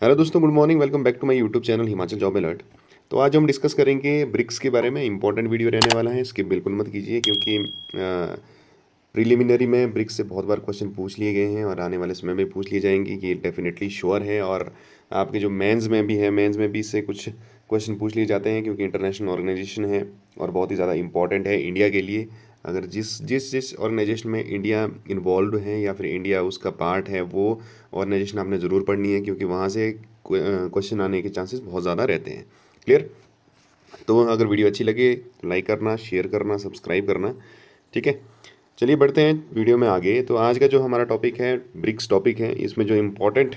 Hello दोस्तों, good morning. Welcome back to my YouTube channel Himachal job alert. तो आज हम डिस्कस करेंगे ब्रिक्स के बारे में। इंपॉर्टेंट वीडियो रहने वाला है, स्किप बिल्कुल मत कीजिए क्योंकि प्रीलिमिनरी में ब्रिक्स से बहुत बार क्वेश्चन पूछ लिए गए हैं और आने वाले समय में पूछ लिए जाएंगे, कि डेफिनेटली श्योर है। और आपके जो मेंस में भी है, मेंस में भी इससे कुछ क्वेश्चन पूछ लिए जाते हैं क्योंकि इंटरनेशनल ऑर्गेनाइजेशन है और बहुत ही ज़्यादा इंपॉर्टेंट है इंडिया के लिए। अगर जिस जिस जिस ऑर्गेनाइजेशन में इंडिया इन्वॉल्व है या फिर इंडिया उसका पार्ट है, वो ऑर्गेनाइजेशन आपने ज़रूर पढ़नी है क्योंकि वहाँ से क्वेश्चन आने के चांसेस बहुत ज़्यादा रहते हैं। क्लियर? तो अगर वीडियो अच्छी लगे तो लाइक करना, शेयर करना, सब्सक्राइब करना। ठीक है, चलिए बढ़ते हैं वीडियो में आगे। तो आज का जो हमारा टॉपिक है ब्रिक्स टॉपिक है। इसमें जो इम्पोर्टेंट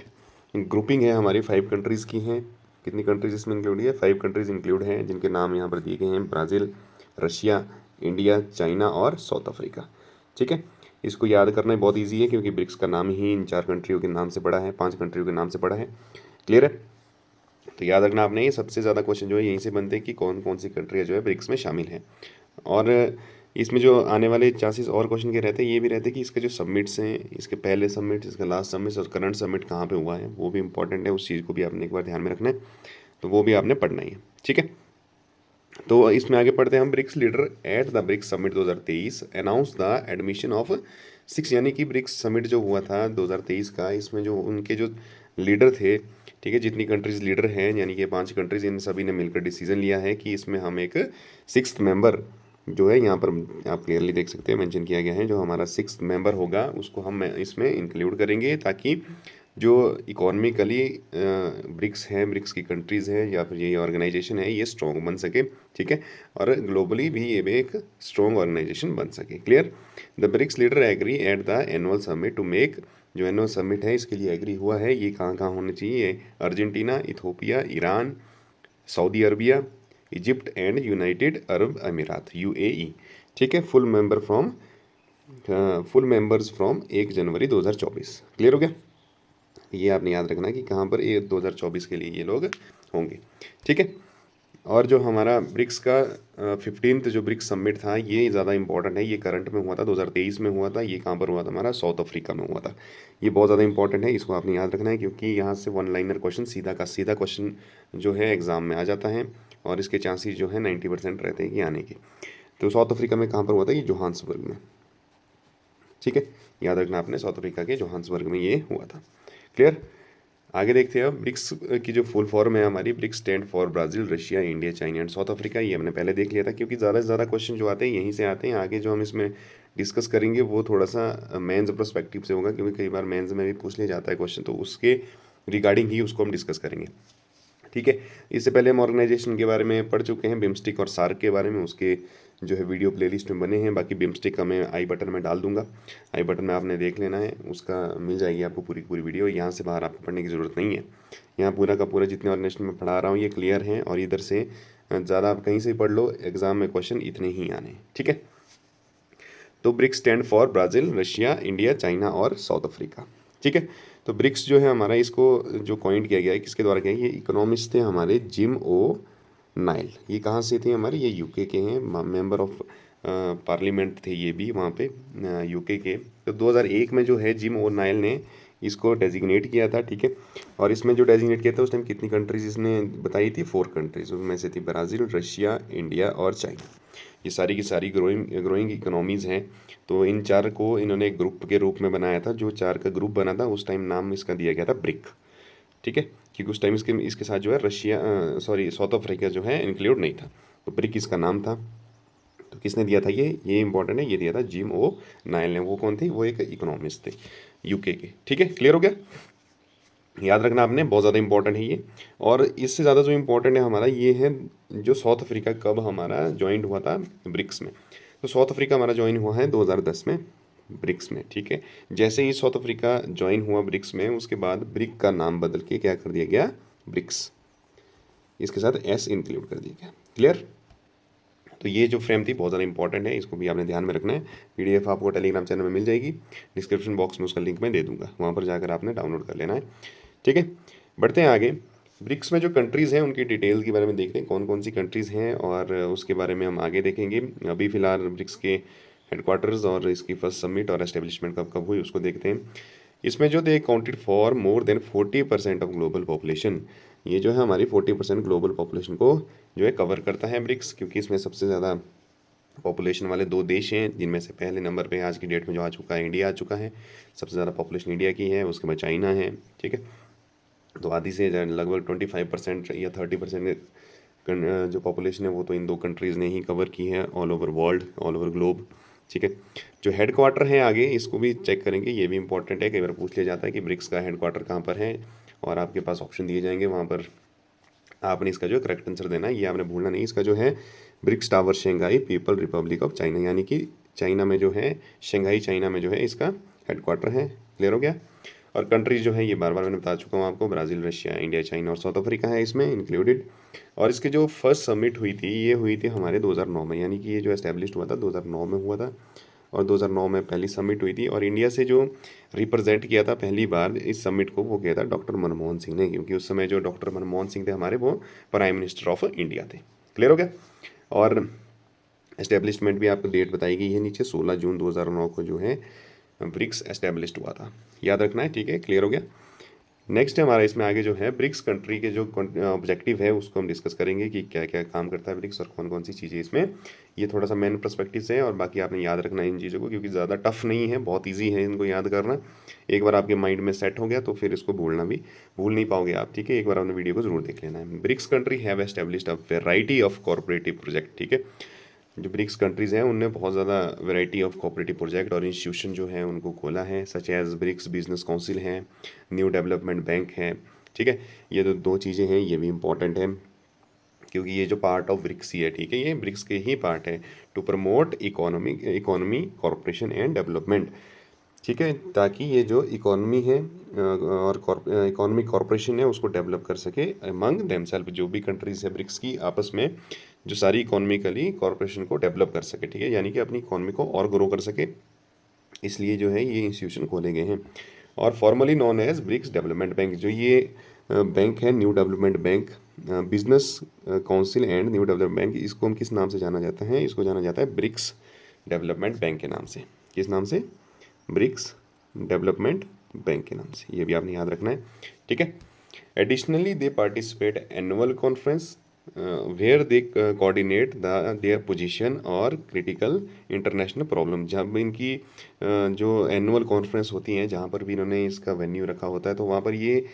ग्रुपिंग है हमारी 5 कंट्रीज़ की हैं। कितनी कंट्रीज इसमें इंक्लूड है? 5 कंट्रीज इंक्लूड हैं जिनके नाम यहाँ पर दिए गए हैं: ब्राज़ील, रशिया, इंडिया, चाइना और साउथ अफ्रीका। ठीक है, इसको याद करना बहुत ईजी है क्योंकि ब्रिक्स का नाम ही इन 4 कंट्रियों के नाम से पड़ा है, 5 कंट्रियों के नाम से पड़ा है। क्लियर है? तो याद रखना आपने, ये सबसे ज़्यादा क्वेश्चन जो है यहीं से बनते हैं कि कौन कौन सी कंट्रियाँ जो है ब्रिक्स में शामिल हैं। और इसमें जो आने वाले चांसेस और क्वेश्चन के रहते हैं, ये भी रहते हैं कि इसके जो सबमिट्स हैं, इसके पहले सबमिट, इसका लास्ट सबमिट और करंट सबमिट कहाँ पे हुआ है, वो भी इंपॉर्टेंट है। उस चीज़ को भी आपने एक बार ध्यान में रखना है, तो वो भी आपने पढ़ना ही है। ठीक है, तो इसमें आगे पढ़ते हैं हम। BRICS leader at the BRICS summit 2023 announce the admission of 6, यानी कि ब्रिक्स समिट जो हुआ था 2023 का, इसमें जो उनके जो लीडर थे, ठीक है, जितनी कंट्रीज लीडर हैं यानी कि 5 कंट्रीज, इन सभी ने मिलकर डिसीजन लिया है कि इसमें हम एक 6th मेंबर जो है, यहाँ पर आप क्लियरली देख सकते हैं मेंशन किया गया है, जो हमारा 6th मेंबर होगा उसको हम इसमें इंक्लूड करेंगे, ताकि जो इकोनॉमिकली ब्रिक्स हैं, ब्रिक्स की कंट्रीज़ हैं या फिर ये ऑर्गेनाइजेशन है, ये स्ट्रॉन्ग बन सके। ठीक है, और ग्लोबली भी ये भी एक स्ट्रॉन्ग ऑर्गेनाइजेशन बन सके। Clear? The BRICS leader agree at the annual summit to make, जो एनुअल समिट है इसके लिए एग्री हुआ है, ये कहाँ कहाँ होना चाहिए? Argentina, Ethiopia, Iran, Saudi Arabia, Egypt and United Arab अमीरात, यूएई। ठीक है, full members from 1 January 2024। Clear हो गया? ये आपने याद रखना कि कहाँ पर ये 2024 के लिए ये लोग होंगे। ठीक है, और जो हमारा ब्रिक्स का 15th जो ब्रिक्स समिट था, ये ज़्यादा इंपॉर्टेंट है। ये करंट में हुआ था, 2023 में हुआ था। ये कहाँ पर हुआ था? हमारा साउथ अफ्रीका में हुआ था। ये बहुत ज़्यादा इंपॉर्टेंट है, इसको आपने याद रखना है क्योंकि यहाँ से वन लाइनर क्वेश्चन, सीधा का सीधा क्वेश्चन जो है एग्ज़ाम में आ जाता है और इसके चांसेस जो है 90% रहते हैं कि आने के। तो साउथ अफ्रीका में कहाँ पर हुआ था? ये जोहान्सबर्ग में। ठीक है, याद रखना आपने, साउथ अफ्रीका के जोहान्सबर्ग में ये हुआ था। क्लियर? आगे देखते हैं अब। ब्रिक्स की जो फुल फॉर्म है हमारी, BRICS stand for Brazil, Russia, India, China and South Africa. ये हमने पहले देख लिया था क्योंकि ज़्यादा से ज़्यादा क्वेश्चन जो आते हैं यहीं से आते हैं। आगे जो हम इसमें डिस्कस करेंगे वो थोड़ा सा मेंस पर्सपेक्टिव से होगा क्योंकि कई बार मेंस में भी पूछ लिया जाता है क्वेश्चन, तो उसके रिगार्डिंग ही उसको हम डिस्कस करेंगे। ठीक है, इससे पहले हम ऑर्गेनाइजेशन के बारे में पढ़ चुके हैं, बिम्स्टिक और सार्क के बारे में। उसके जो है वीडियो प्लेलिस्ट में बने हैं। बाकी बिम्स्टिक का मैं आई बटन में डाल दूंगा, आई बटन में आपने देख लेना है, उसका मिल जाएगी आपको पूरी पूरी वीडियो। यहाँ से बाहर आपको पढ़ने की ज़रूरत नहीं है। यहाँ पूरा का पूरा जितने ऑर्गेनाइजेशन में पढ़ा रहा हूँ ये क्लियर हैं, और इधर से ज़्यादा आप कहीं से ही पढ़ लो, एग्जाम में क्वेश्चन इतने ही आने। ठीक है, तो BRICS stand for Brazil, Russia, India, China और साउथ अफ्रीका। ठीक है, तो ब्रिक्स जो है हमारा, इसको जो कॉइंट किया गया है, किसके द्वारा किया है? ये इकोनॉमिस्ट थे हमारे, जिम ओ नाइल। ये कहाँ से थे हमारे? ये यूके के हैं, मेंबर ऑफ पार्लियामेंट थे ये भी वहाँ पे यूके के। तो 2001 में जो है जिम ओ नाइल ने इसको डेजिग्नेट किया था। ठीक है, और इसमें जो डेजिग्नेट किया था उस टाइम कितनी कंट्रीज इसने बताई थी? 4 कंट्रीज, उनमें से थी ब्राज़ील, रशिया, इंडिया और चाइना। ये सारी की सारी ग्रोइंग इकोनॉमीज़ हैं। तो इन 4 को इन्होंने एक ग्रुप के रूप में बनाया था। जो 4 का ग्रुप बना था उस टाइम नाम इसका दिया गया था ब्रिक। ठीक है, क्योंकि उस टाइम इसके साथ जो है रशिया, साउथ अफ्रीका जो है इंक्लूड नहीं था, तो ब्रिक इसका नाम था। तो किसने दिया था ये इंपॉर्टेंट है, ये दिया था जिम ओ नाइल ने। वो कौन थे? वो एक इकोनॉमिस्ट थे यूके के। ठीक है, क्लियर हो गया? याद रखना आपने, बहुत ज़्यादा इंपॉर्टेंट है ये। और इससे ज़्यादा जो इंपॉर्टेंट है हमारा ये है, जो साउथ अफ्रीका कब हमारा ज्वाइन हुआ था ब्रिक्स में। तो साउथ अफ्रीका हमारा ज्वाइन हुआ है 2010 में ब्रिक्स में। ठीक है, जैसे ही साउथ अफ्रीका ज्वाइन हुआ ब्रिक्स में, उसके बाद ब्रिक का नाम बदल के क्या कर दिया गया? ब्रिक्स, इसके साथ एस इंक्लूड कर दिया गया। क्लियर? तो ये जो फ्रेम थी बहुत ज़्यादा इंपॉर्टेंट है, इसको भी आपने ध्यान में रखना है। पीडीएफ आपको टेलीग्राम चैनल में मिल जाएगी, डिस्क्रिप्शन बॉक्स में उसका लिंक मैं दे दूंगा, वहाँ पर जाकर आपने डाउनलोड कर लेना है। ठीक है, बढ़ते हैं आगे। ब्रिक्स में जो कंट्रीज़ हैं उनकी डिटेल के बारे में देखते हैं, कौन कौन सी कंट्रीज़ हैं, और उसके बारे में हम आगे देखेंगे। अभी फ़िलहाल ब्रिक्स के हेडक्वार्टर्स और इसकी फर्स्ट समिट और एस्टेब्लिशमेंट कब कब हुई उसको देखते हैं। इसमें जो they counted for more than 40% of global population, ये जो है हमारी 40% ग्लोबल पॉपुलेशन को जो है कवर करता है ब्रिक्स, क्योंकि इसमें सबसे ज़्यादा पॉपुलेशन वाले दो देश हैं, जिनमें से पहले नंबर पे आज की डेट में जो आ चुका है इंडिया आ चुका है, सबसे ज़्यादा पॉपुलेशन इंडिया की है, उसके बाद चाइना है, ठीक है। तो आधी से लगभग 25% या 30% जो पॉपुलेशन है वो तो इन दो कंट्रीज़ ने ही कवर की है all over world, all over globe, ठीक है। जो हेड क्वार्टर है आगे इसको भी चेक करेंगे, ये भी इंपॉर्टेंट है, कई बार पूछ लिया जाता है कि ब्रिक्स का हेड क्वार्टर कहाँ पर है, और आपके पास ऑप्शन दिए जाएंगे, वहाँ पर आपने इसका जो करेक्ट आंसर देना है, ये आपने भूलना नहीं। इसका जो है BRICS tower Shanghai people republic of China, यानी कि चाइना में जो है, शंघाई चाइना में जो है इसका हेड क्वार्टर है। क्लियर हो गया। और कंट्रीज जो है ये बार बार मैंने बता चुका हूँ आपको, ब्राज़ील, रशिया, इंडिया, चाइना और साउथ अफ्रीका है इसमें इंक्लूडेड। और इसके जो फर्स्ट समिट हुई थी ये हुई थी हमारे 2009 में, यानी कि ये जो एस्टेब्लिश हुआ था 2009 में हुआ था, और 2009 में पहली समिट हुई थी। और इंडिया से जो रिप्रेजेंट किया था पहली बार इस समिट को वो किया था डॉक्टर मनमोहन सिंह ने, क्योंकि उस समय जो डॉक्टर मनमोहन सिंह थे हमारे, वो प्राइम मिनिस्टर ऑफ इंडिया थे। क्लियर हो गया। और एस्टेब्लिशमेंट भी आपको डेट बताई गई है नीचे, 16 जून 2009 को जो है ब्रिक्स एस्टेब्लिश्ड हुआ था, याद रखना है, ठीक है। क्लियर हो गया। नेक्स्ट है हमारा इसमें आगे जो है ब्रिक्स कंट्री के जो ऑब्जेक्टिव है उसको हम डिस्कस करेंगे कि क्या क्या काम करता है ब्रिक्स और कौन कौन सी चीज़ें इसमें, ये थोड़ा सा मेन पर्सपेक्टिव से है, और बाकी आपने याद रखना है इन चीज़ों को, क्योंकि ज़्यादा टफ नहीं है, बहुत ईजी है इनको याद करना। एक बार आपके माइंड में सेट हो गया तो फिर इसको भूल नहीं पाओगे आप, ठीक है। एक बार आपने वीडियो को जरूर देख लेना है। BRICS country have established a variety of corporative project, ठीक है। जो ब्रिक्स कंट्रीज़ हैं उनने बहुत ज़्यादा वैरायटी ऑफ कोऑपरेटिव प्रोजेक्ट और इंस्टीट्यूशन जो है उनको खोला है, such as BRICS business council है, न्यू डेवलपमेंट बैंक है, ठीक है। ये तो दो चीज़ें हैं, ये भी इंपॉर्टेंट है क्योंकि ये जो पार्ट ऑफ ब्रिक्स ही है, ठीक है, ये ब्रिक्स के ही पार्ट है, to promote economy corporation and development, ठीक है, ताकि ये जो इकोनॉमी है और इकोनॉमी कॉरपोरेशन है उसको डेवलप कर सके अमंग देमसेल्फ, जो भी कंट्रीज है ब्रिक्स की आपस में जो सारी इकोनॉमिकली कॉरपोरेशन को डेवलप कर सके, ठीक है, यानी कि अपनी इकोनॉमी को और ग्रो कर सके, इसलिए जो है ये इंस्टीट्यूशन खोले गए हैं। और formerly known as BRICS development bank, जो ये बैंक है new development bank, business council and new development bank, इसको हम किस नाम से जाना जाता है, इसको जाना जाता है ब्रिक्स डेवलपमेंट बैंक के नाम से। किस नाम से? ब्रिक्स डेवलपमेंट बैंक के नाम से, ये भी आपने याद रखना है, ठीक है। Additionally they participate annual conference where they coordinate their position और क्रिटिकल इंटरनेशनल प्रॉब्लम, जब इनकी जो एनुअल कॉन्फ्रेंस होती हैं जहाँ पर भी इन्होंने इसका वेन्यू रखा होता है, तो वहाँ पर ये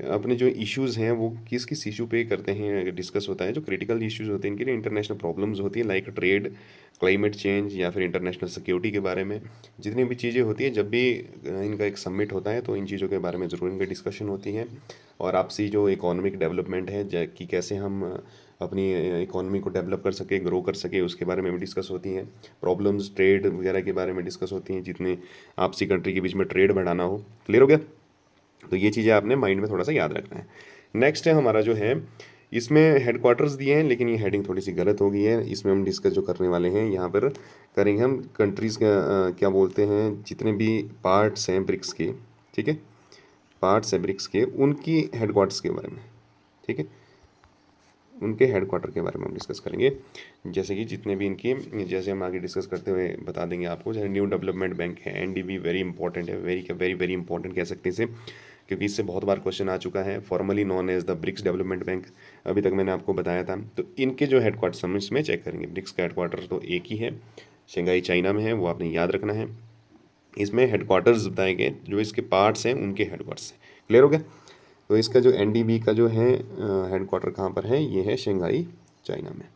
अपने जो इश्यूज़ हैं वो किस किस इशू पे करते हैं, डिस्कस होता है, जो क्रिटिकल इश्यूज़ होते हैं इनके लिए, इंटरनेशनल प्रॉब्लम्स होती है लाइक ट्रेड, क्लाइमेट चेंज या फिर इंटरनेशनल सिक्योरिटी के बारे में, जितनी भी चीज़ें होती हैं, जब भी इनका एक समिट होता है तो इन चीज़ों के बारे में ज़रूर इनकी डिस्कशन होती है। और आपसी जो इकोनॉमिक डेवलपमेंट है कि कैसे हम अपनी इकोनॉमी को डेवलप कर सके, ग्रो कर सके, उसके बारे में भी डिस्कस होती हैं। प्रॉब्लम्स ट्रेड वगैरह के बारे में डिस्कस होती हैं, जितने आपसी कंट्री के बीच में ट्रेड बढ़ाना हो। क्लियर हो गया। तो ये चीज़ें आपने माइंड में थोड़ा सा याद रखना है। नेक्स्ट है हमारा जो है, इसमें हेडक्वार्टर्स दिए हैं लेकिन ये हेडिंग थोड़ी सी गलत हो गई है, इसमें हम डिस्कस जो करने वाले हैं यहाँ पर करेंगे हम कंट्रीज़ का क्या बोलते हैं, जितने भी पार्ट्स हैं ब्रिक्स के, ठीक है, पार्ट्स हैं ब्रिक्स के, उनकी हेडक्वार्टर्स के बारे में, ठीक है, उनके हेडक्वार्टर के बारे में हम डिस्कस करेंगे। जैसे कि जितने भी इनकी, जैसे हम आगे डिस्कस करते हुए बता देंगे आपको, जैसे न्यू डेवलपमेंट बैंक है, एनडीबी, वेरी इंपॉर्टेंट है, वेरी वेरी इंपॉर्टेंट कह सकते हैं इसे, क्योंकि इससे बहुत बार क्वेश्चन आ चुका है। Formerly known as the BRICS development bank, अभी तक मैंने आपको बताया था। तो इनके जो हेडक्वार्टर्स हम इसमें चेक करेंगे। ब्रिक्स का हेडक्वार्टर तो एक ही है, शंघाई चाइना में है, वो आपने याद रखना है। इसमें हेडक्वार्टर्स बताए गए, जो इसके पार्ट्स हैं उनके हेडक्वार्टर्स हैं। क्लियर हो गया। तो इसका जो एनडीबी का जो है हेडक्वार्टर कहाँ पर है, ये है शंघाई चाइना में।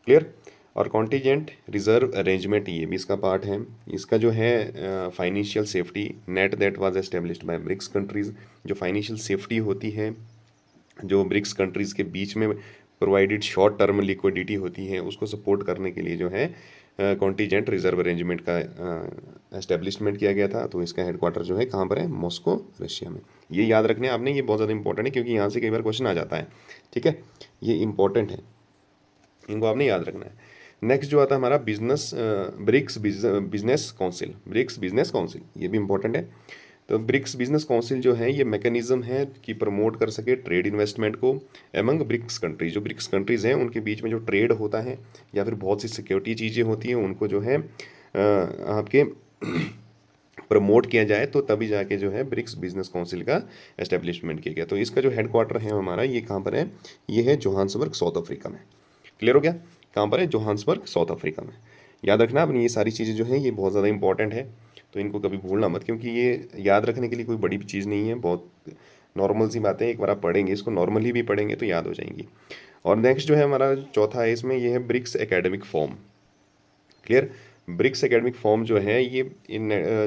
क्लियर। और कॉन्टीजेंट रिजर्व अरेंजमेंट, ये भी इसका पार्ट है। इसका जो है financial safety net that was established by BRICS countries, जो फाइनेंशियल सेफ्टी होती है जो ब्रिक्स कंट्रीज़ के बीच में प्रोवाइडेड शॉर्ट टर्म लिक्विडिटी होती है, उसको सपोर्ट करने के लिए जो है कॉन्टीजेंट रिजर्व अरेंजमेंट का एस्टेब्लिशमेंट किया गया था। तो इसका हेडक्वार्टर जो है कहाँ पर है, मॉस्को, रशिया में। ये याद रखने आपने, ये बहुत ज़्यादा इंपॉर्टेंट है क्योंकि यहाँ से कई बार क्वेश्चन आ जाता है, ठीक है, ये इंपॉर्टेंट है, इनको आपने याद रखना है। नेक्स्ट जो आता है हमारा BRICS business council, BRICS business council, ये भी इंपॉर्टेंट है। तो ब्रिक्स बिजनेस काउंसिल जो है ये मैकेनिज्म है कि प्रमोट कर सके ट्रेड इन्वेस्टमेंट को एमंग ब्रिक्स कंट्रीज, जो ब्रिक्स कंट्रीज़ हैं उनके बीच में जो ट्रेड होता है या फिर बहुत सी सिक्योरिटी चीज़ें होती हैं, उनको जो है आपके प्रमोट किया जाए, तो तभी जाके जो है ब्रिक्स बिजनेस काउंसिल का एस्टेब्लिशमेंट किया गया। तो इसका जो हेडक्वार्टर है हमारा, ये कहाँ पर है, ये है जोहान्सबर्ग साउथ अफ्रीका में। क्लियर हो गया, कहाँ पर है, जोहान्सबर्ग साउथ अफ्रीका में। याद रखना अपनी ये सारी चीज़ें जो हैं ये बहुत ज़्यादा इंपॉर्टेंट है, तो इनको कभी भूलना मत, क्योंकि ये याद रखने के लिए कोई बड़ी चीज़ नहीं है, बहुत नॉर्मल सी बातें, एक बार आप पढ़ेंगे इसको, नॉर्मली भी पढ़ेंगे तो याद हो जाएंगी। और नेक्स्ट जो है हमारा चौथा है इसमें, ये है BRICS academic forum. Clear, BRICS academic forum जो है ये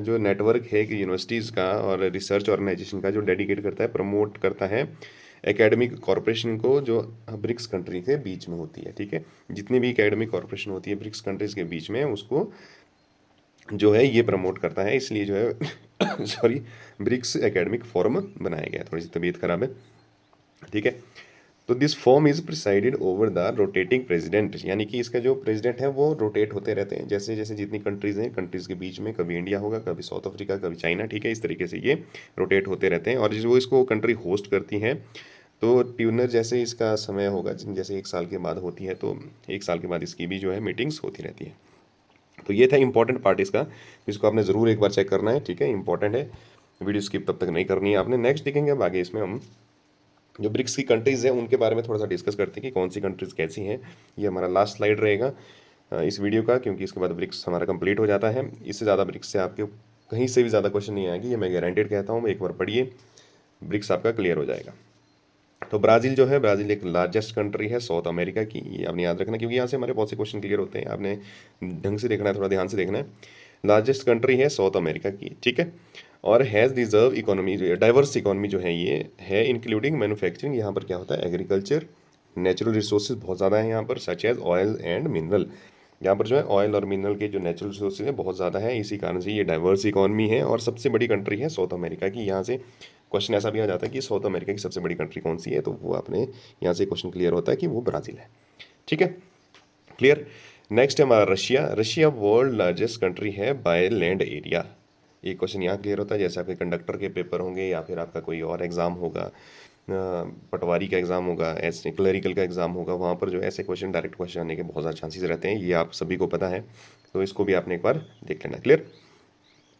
जो नेटवर्क है कि यूनिवर्सिटीज़ का और रिसर्च ऑर्गेनाइजेशन का, जो डेडिकेट करता है, प्रमोट करता है एकेडमिक कॉरपोरेशन को, जो ब्रिक्स कंट्री के बीच में होती है। ठीक है, जितनी भी एकेडमिक कॉरपोरेशन होती है ब्रिक्स कंट्रीज़ के बीच में, उसको जो है ये प्रमोट करता है, इसलिए जो है सॉरी, ब्रिक्स एकेडमिक फोरम बनाया गया। थोड़ी सी तबीयत खराब है, ठीक है। तो this form is presided over the rotating president, यानी कि इसका जो प्रेसिडेंट है वो रोटेट होते रहते हैं, जैसे जैसे जितनी कंट्रीज़ हैं, कंट्रीज़ के बीच में कभी इंडिया होगा, कभी साउथ अफ्रीका, कभी चाइना। ठीक है, इस तरीके से ये रोटेट होते रहते हैं। और जो इसको कंट्री होस्ट करती हैं, तो ट्यूनर जैसे इसका समय होगा, जैसे 1 साल के बाद होती है, तो 1 साल के बाद इसकी भी जो है मीटिंग्स होती रहती है। तो ये था इंपॉर्टेंट पार्ट इसका, इसको आपने ज़रूर एक बार चेक करना है। ठीक है, इंपॉर्टेंट है, वीडियो स्किप तब तक नहीं करनी है आपने। नेक्स्ट देखेंगे अब आगे, इसमें हम जो ब्रिक्स की कंट्रीज़ हैं उनके बारे में थोड़ा सा डिस्कस करते हैं कि कौन सी कंट्रीज़ कैसी हैं। ये हमारा लास्ट स्लाइड रहेगा इस वीडियो का, क्योंकि इसके बाद ब्रिक्स हमारा कंप्लीट हो जाता है। इससे ज़्यादा ब्रिक्स से आपके कहीं से भी ज़्यादा क्वेश्चन नहीं आएगी, ये मैं गारंटेड कहता हूँ। एक बार पढ़िए, ब्रिक्स आपका क्लियर हो जाएगा। तो ब्राज़ील जो है, ब्राज़ील एक लार्जेस्ट कंट्री है साउथ अमेरिका की, ये आपने याद रखना, क्योंकि यहाँ से हमारे बहुत से क्वेश्चन क्लियर होते हैं। आपने ढंग से देखना है, थोड़ा ध्यान से देखना है। लार्जेस्ट कंट्री है साउथ अमेरिका की, ठीक है। और has reserve economy, diverse economy जो है ये है, इंक्लूडिंग मैन्युफैक्चरिंग। यहाँ पर क्या होता है, एग्रीकल्चर, नेचुरल रिसोर्सेज बहुत ज़्यादा है यहाँ पर, such as oil and mineral. यहाँ पर जो है ऑयल और मिनरल के जो नेचुरल रिसोर्सेज है बहुत ज़्यादा है, इसी कारण से ये डाइवर्स इकोनॉमी है। और सबसे बड़ी कंट्री है साउथ अमेरिका की। यहाँ से क्वेश्चन ऐसा भी आ जाता है कि साउथ अमेरिका की सबसे बड़ी कंट्री कौन सी है, तो वो आपने यहाँ से क्वेश्चन क्लियर होता है कि वो ब्राज़ील है। ठीक है, क्लियर। नेक्स्ट है हमारा Russia. Russia world largest country है बाय लैंड एरिया। ये क्वेश्चन यहाँ क्लियर होता है, जैसे आपके कंडक्टर के पेपर होंगे या फिर आपका कोई और एग्ज़ाम होगा, पटवारी का एग्ज़ाम होगा, ऐसे क्लरिकल का एग्ज़ाम होगा, वहाँ पर जो ऐसे क्वेश्चन, डायरेक्ट क्वेश्चन आने के बहुत ज़्यादा चांसेस रहते हैं, ये आप सभी को पता है, तो इसको भी आपने एक बार देख लेना। क्लियर,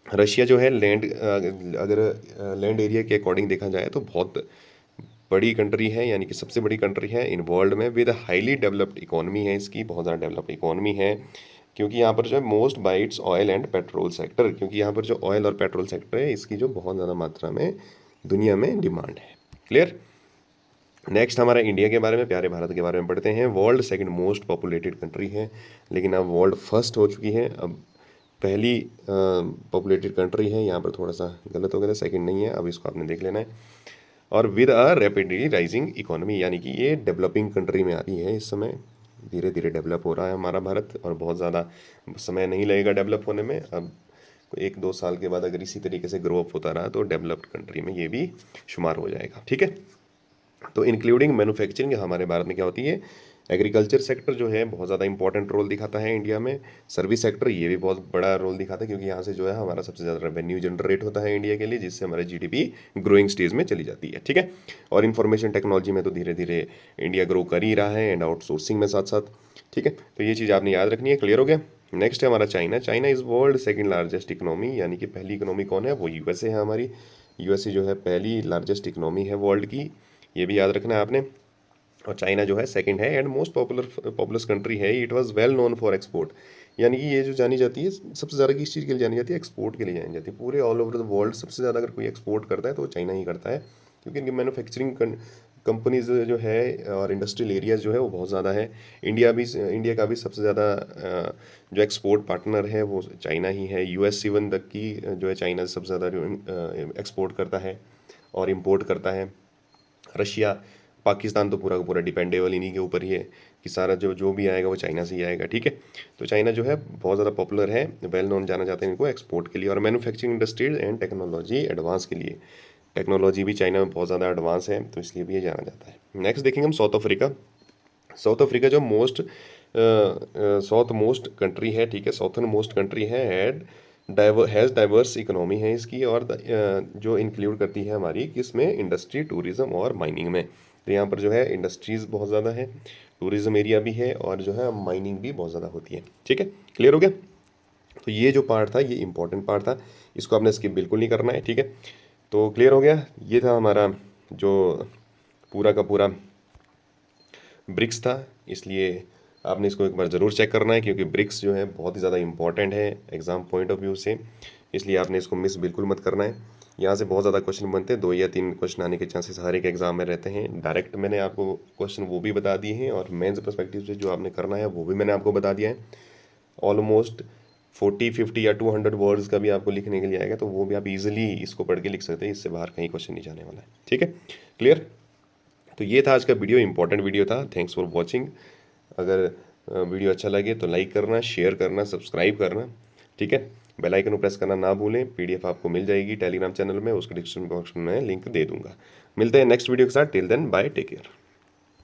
रशिया जो है लैंड, अगर लैंड एरिया के अकॉर्डिंग देखा जाए तो बहुत बड़ी कंट्री है, यानी कि सबसे बड़ी कंट्री है इन वर्ल्ड में, विद हाईली डेवलप्ड इकोनॉमी है इसकी, बहुत ज़्यादा डेवलप्ड इकोनॉमी है। क्योंकि यहाँ पर जो है most bytes oil and petrol sector, क्योंकि यहाँ पर जो ऑयल और पेट्रोल सेक्टर है इसकी जो बहुत ज़्यादा मात्रा में दुनिया में डिमांड है। क्लियर। नेक्स्ट हमारा इंडिया के बारे में, प्यारे भारत के बारे में पढ़ते हैं। World second most populated country है, लेकिन अब वर्ल्ड फर्स्ट हो चुकी है। अब पहली पॉपुलेटेड कंट्री है, यहाँ पर थोड़ा सा गलत हो गया था, सेकंड नहीं है, अब इसको आपने देख लेना है। और with a rapidly rising economy, यानी कि ये डेवलपिंग कंट्री में आ रही है इस समय, धीरे धीरे डेवलप हो रहा है हमारा भारत, और बहुत ज़्यादा समय नहीं लगेगा डेवलप होने में। अब 1-2 साल के बाद अगर इसी तरीके से ग्रो अप होता रहा तो डेवलप्ड कंट्री में ये भी शुमार हो जाएगा। ठीक है, तो इंक्लूडिंग मैन्युफैक्चरिंग हमारे भारत में क्या होती है, एग्रीकल्चर सेक्टर जो है बहुत ज़्यादा इंपॉर्टेंट रोल दिखाता है इंडिया में। सर्विस सेक्टर ये भी बहुत बड़ा रोल दिखाता है, क्योंकि यहाँ से जो है हमारा सबसे ज़्यादा रेवेन्यू जनरेट होता है इंडिया के लिए, जिससे हमारा जीडीपी ग्रोइंग स्टेज में चली जाती है। ठीक है, और इंफॉर्मेशन टेक्नोलॉजी में तो धीरे धीरे इंडिया ग्रो कर ही रहा है, एंड आउटसोर्सिंग में साथ साथ। ठीक है, तो ये चीज़ आपने याद रखनी है। क्लियर हो गया। नेक्स्ट है हमारा China. China is world second largest economy, यानी कि पहली इकोनॉमी कौन है, वो यूएसए है हमारी। यूएसए जो है पहली लार्जेस्ट इकोनॉमी है वर्ल्ड की, ये भी याद रखना है आपने। और चाइना जो है सेकंड है, एंड मोस्ट पॉपुलस कंट्री है। It was well known for export, यानी कि ये जो जानी जाती है सबसे ज़्यादा किस चीज़ के लिए जानी जाती है, एक्सपोर्ट के लिए जानी जाती है। पूरे ऑल ओवर द वर्ल्ड सबसे ज़्यादा अगर कोई एक्सपोर्ट करता है तो चाइना ही करता है, क्योंकि इनकी मैन्युफैक्चरिंग कंपनीज जो है और इंडस्ट्रियल एरियाज जो है वो बहुत ज़्यादा है। इंडिया का भी सबसे ज़्यादा जो एक्सपोर्ट पार्टनर है वो चाइना ही है। यूएस इवन तक की जो है चाइना सबसे ज़्यादा एक्सपोर्ट करता है और इम्पोर्ट करता है। रशिया, पाकिस्तान तो पूरा का पूरा डिपेंडेबल इन्हीं के ऊपर ही है कि सारा जो भी आएगा वो चाइना से ही आएगा। ठीक है, तो चाइना जो है बहुत ज़्यादा पॉपुलर है, वेल नोन जाना जाता है इनको एक्सपोर्ट के लिए, और manufacturing industries and technology advance के लिए। टेक्नोलॉजी भी चाइना में बहुत ज़्यादा एडवांस है, तो इसलिए भी ये जाना जाता है। नेक्स्ट देखेंगे हम साउथ अफ्रीका। साउथ अफ्रीका जो साउथ मोस्ट कंट्री है, ठीक है, साउथर्न मोस्ट कंट्री है, हैज़ डाइवर्स इकोनॉमी है इसकी, और जो इंक्लूड करती है हमारी किसमें, इंडस्ट्री, टूरिज्म और माइनिंग में। तो यहाँ पर जो है इंडस्ट्रीज़ बहुत ज़्यादा है, टूरिज्म एरिया भी है, और जो है माइनिंग भी बहुत ज़्यादा होती है। ठीक है, क्लियर हो गया। तो ये जो पार्ट था ये इंपॉर्टेंट पार्ट था, इसको आपने स्किप बिल्कुल नहीं करना है, ठीक है। तो क्लियर हो गया, ये था हमारा जो पूरा का पूरा ब्रिक्स था, इसलिए आपने इसको एक बार ज़रूर चेक करना है, क्योंकि ब्रिक्स जो है बहुत ही ज़्यादा इंपॉर्टेंट है एग्ज़ाम पॉइंट ऑफ व्यू से, इसलिए आपने इसको मिस बिल्कुल मत करना है। यहाँ से बहुत ज़्यादा क्वेश्चन बनते हैं, 2 या 3 क्वेश्चन आने के चांसेस हर एक एग्जाम में रहते हैं। डायरेक्ट मैंने आपको क्वेश्चन वो भी बता दिए हैं, और मेंस पर्सपेक्टिव से जो आपने करना है वो भी मैंने आपको बता दिया है। ऑलमोस्ट 40-50 या 200 वर्ड्स का भी आपको लिखने के लिए आएगा, तो वो भी आप इजीली इसको पढ़ के लिख सकते हैं, इससे बाहर कहीं क्वेश्चन नहीं जाने वाला है, ठीक है। क्लियर। तो ये था आज का वीडियो, इंपॉर्टेंट वीडियो था। Thanks for watching. अगर वीडियो अच्छा लगे तो लाइक करना, शेयर करना, सब्सक्राइब करना, ठीक है। बेल आइकन को प्रेस करना ना भूलें। पीडीएफ आपको मिल जाएगी टेलीग्राम चैनल में, उसके डिस्क्रिप्शन बॉक्स में लिंक दे दूंगा। मिलते हैं नेक्स्ट वीडियो के साथ। Till then bye, take care.